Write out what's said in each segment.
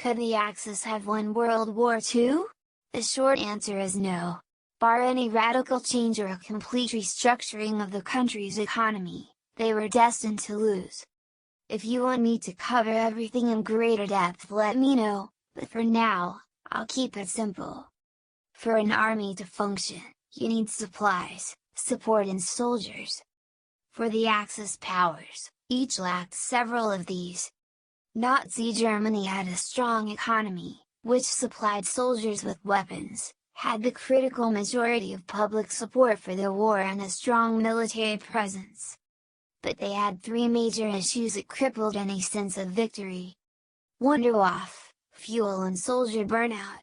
Could the Axis have won World War II? The short answer is no. Bar any radical change or a complete restructuring of the country's economy, they were destined to lose. If you want me to cover everything in greater depth, let me know, but for now, I'll keep it simple. For an army to function, you need supplies, support and soldiers. For the Axis powers, each lacked several of these. Nazi Germany had a strong economy, which supplied soldiers with weapons, had the critical majority of public support for the war and a strong military presence. But they had three major issues that crippled any sense of victory. Wunderwaffe, fuel and soldier burnout.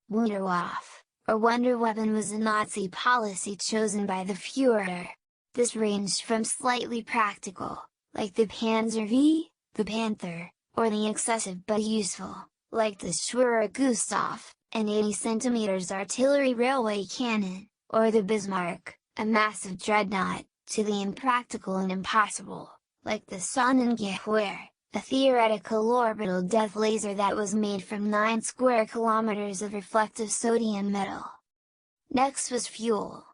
Wunderwaffe, or Wonder Weapon, was a Nazi policy chosen by the Führer. This ranged from slightly practical, like the Panzer V, the Panther, or the excessive but useful, like the Schwerer Gustav, an 80 cm artillery railway cannon, or the Bismarck, a massive dreadnought, to the impractical and impossible, like the Sonnengewehr, a theoretical orbital death laser that was made from 9 square kilometers of reflective sodium metal. Next was fuel.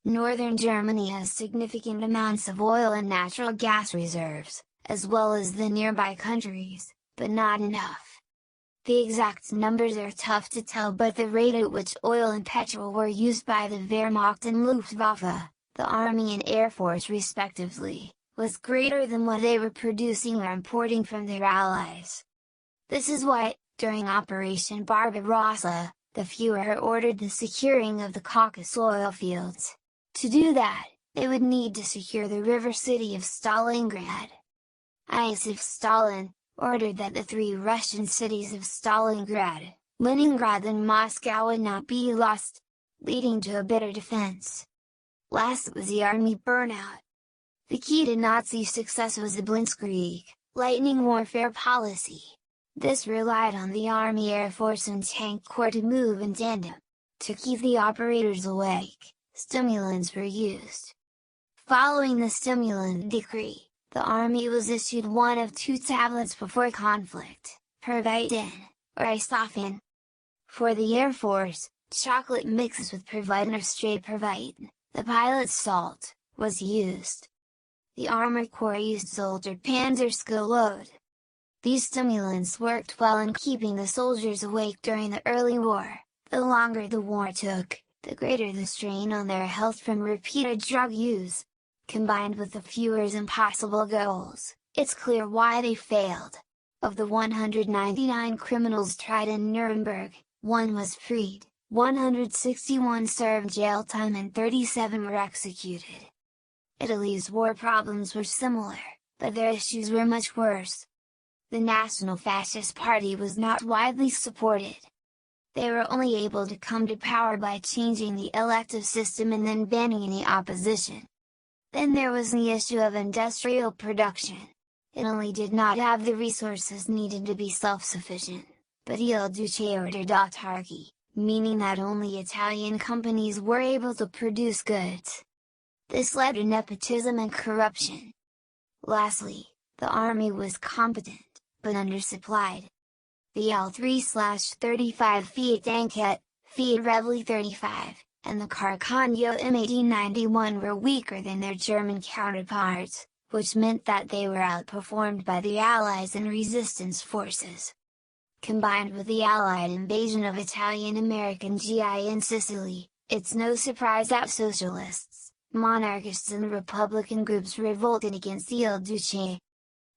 Northern Germany has significant amounts of oil and natural gas reserves, as well as the nearby countries, but not enough. The exact numbers are tough to tell, but the rate at which oil and petrol were used by the Wehrmacht and Luftwaffe, the Army and Air Force respectively, was greater than what they were producing or importing from their allies. This is why, during Operation Barbarossa, the Führer ordered the securing of the Caucasus oil fields. To do that, they would need to secure the river city of Stalingrad. Iosif Stalin ordered that the three Russian cities of Stalingrad, Leningrad and Moscow would not be lost, leading to a bitter defense. Last was the army burnout. The key to Nazi success was the Blitzkrieg, lightning warfare policy. This relied on the Army, Air Force and Tank Corps to move in tandem. To keep the operators awake, stimulants were used. Following the stimulant decree, the Army was issued one of two tablets before conflict, Pervitin, or Isofen. For the Air Force, chocolate mixed with Pervitin or straight Pervitin, the pilot's salt, was used. The Armored Corps used Zolt or Panzerskoload. These stimulants worked well in keeping the soldiers awake during the early war. The longer the war took, the greater the strain on their health from repeated drug use. Combined with the Führer's impossible goals, it's clear why they failed. Of the 199 criminals tried in Nuremberg, 1 was freed, 161 served jail time and 37 were executed. Italy's war problems were similar, but their issues were much worse. The National Fascist Party was not widely supported. They were only able to come to power by changing the elective system and then banning any opposition. Then there was the issue of industrial production. Italy did not have the resources needed to be self-sufficient, but Il Duce ordered autarky, meaning that only Italian companies were able to produce goods. This led to nepotism and corruption. Lastly, the army was competent, but undersupplied. The L3/35 Fiat Tanket, Fiat Revli 35, and the Carcagno M1891 were weaker than their German counterparts, which meant that they were outperformed by the Allies and resistance forces. Combined with the Allied invasion of Italian-American GI in Sicily, it's no surprise that socialists, monarchists and Republican groups revolted against Il Duce.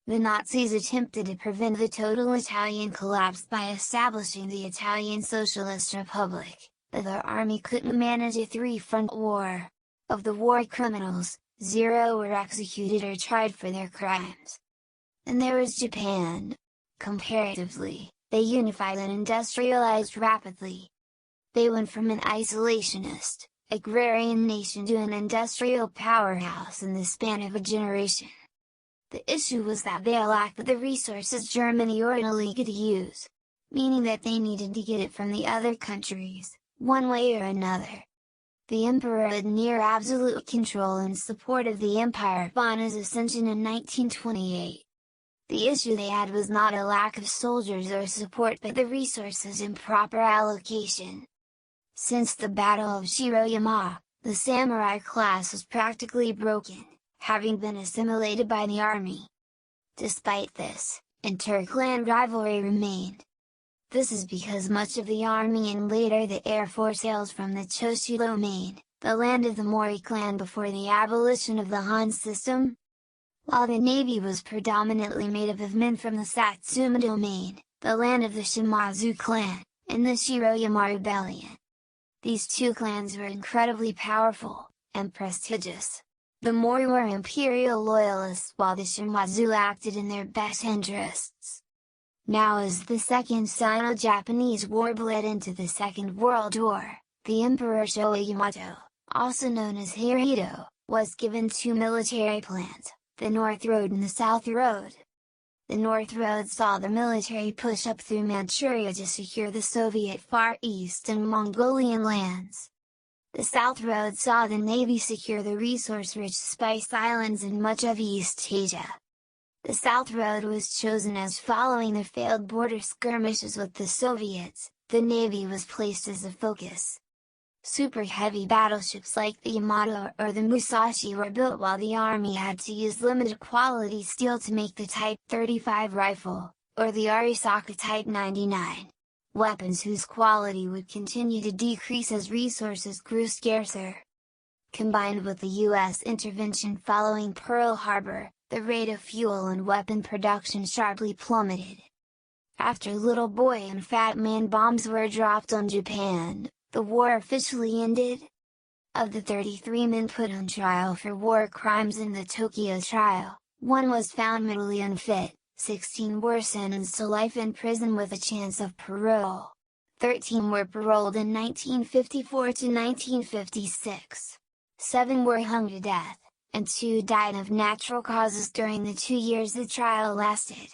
The Nazis attempted to prevent the total Italian collapse by establishing the Italian Socialist Republic, but their army couldn't manage a three-front war. Of the war criminals, 0 were executed or tried for their crimes. Then there was Japan. Comparatively, they unified and industrialized rapidly. They went from an isolationist, agrarian nation to an industrial powerhouse in the span of a generation. The issue was that they lacked the resources Germany or Italy could use, meaning that they needed to get it from the other countries, one way or another. The emperor had near absolute control and support of the empire upon his ascension in 1928. The issue they had was not a lack of soldiers or support but the resources' improper allocation. Since the Battle of Shiroyama, the samurai class was practically broken, having been assimilated by the army. Despite this, inter-clan rivalry remained. This is because much of the army and later the air force hails from the Choshu domain, the land of the Mori clan before the abolition of the Han system. While the navy was predominantly made up of men from the Satsuma domain, the land of the Shimazu clan, and the Shiroyama rebellion. These two clans were incredibly powerful, and prestigious. The Mori were imperial loyalists while the Shimazu acted in their best interests. Now as the Second Sino-Japanese War bled into the Second World War, the Emperor Showa Yamato, also known as Hirohito, was given two military plans, the North Road and the South Road. The North Road saw the military push up through Manchuria to secure the Soviet Far East and Mongolian lands. The South Road saw the Navy secure the resource-rich Spice Islands and much of East Asia. The South Road was chosen as following the failed border skirmishes with the Soviets, the Navy was placed as a focus. Super heavy battleships like the Yamato or the Musashi were built while the Army had to use limited quality steel to make the Type 35 rifle, or the Arisaka Type 99. Weapons whose quality would continue to decrease as resources grew scarcer. Combined with the U.S. intervention following Pearl Harbor, the rate of fuel and weapon production sharply plummeted. After Little Boy and Fat Man bombs were dropped on Japan, the war officially ended. Of the 33 men put on trial for war crimes in the Tokyo trial, 1 was found mentally unfit, 16 were sentenced to life in prison with a chance of parole. 13 were paroled in 1954 to 1956. 7 were hung to death, and 2 died of natural causes during the 2 years the trial lasted.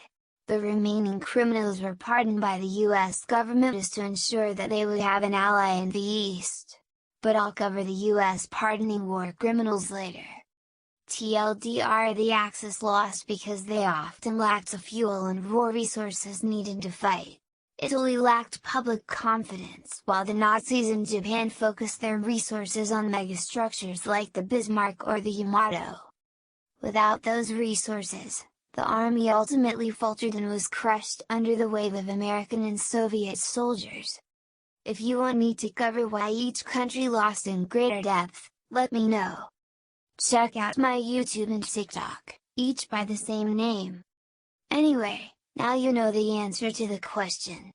The remaining criminals were pardoned by the US government as to ensure that they would have an ally in the East. But I'll cover the US pardoning war criminals later. TLDR: the Axis lost because they often lacked the fuel and raw resources needed to fight. Italy lacked public confidence while the Nazis in Japan focused their resources on megastructures like the Bismarck or the Yamato. Without those resources, the army ultimately faltered and was crushed under the wave of American and Soviet soldiers. If you want me to cover why each country lost in greater depth, let me know. Check out my YouTube and TikTok, each by the same name. Anyway, now you know the answer to the question.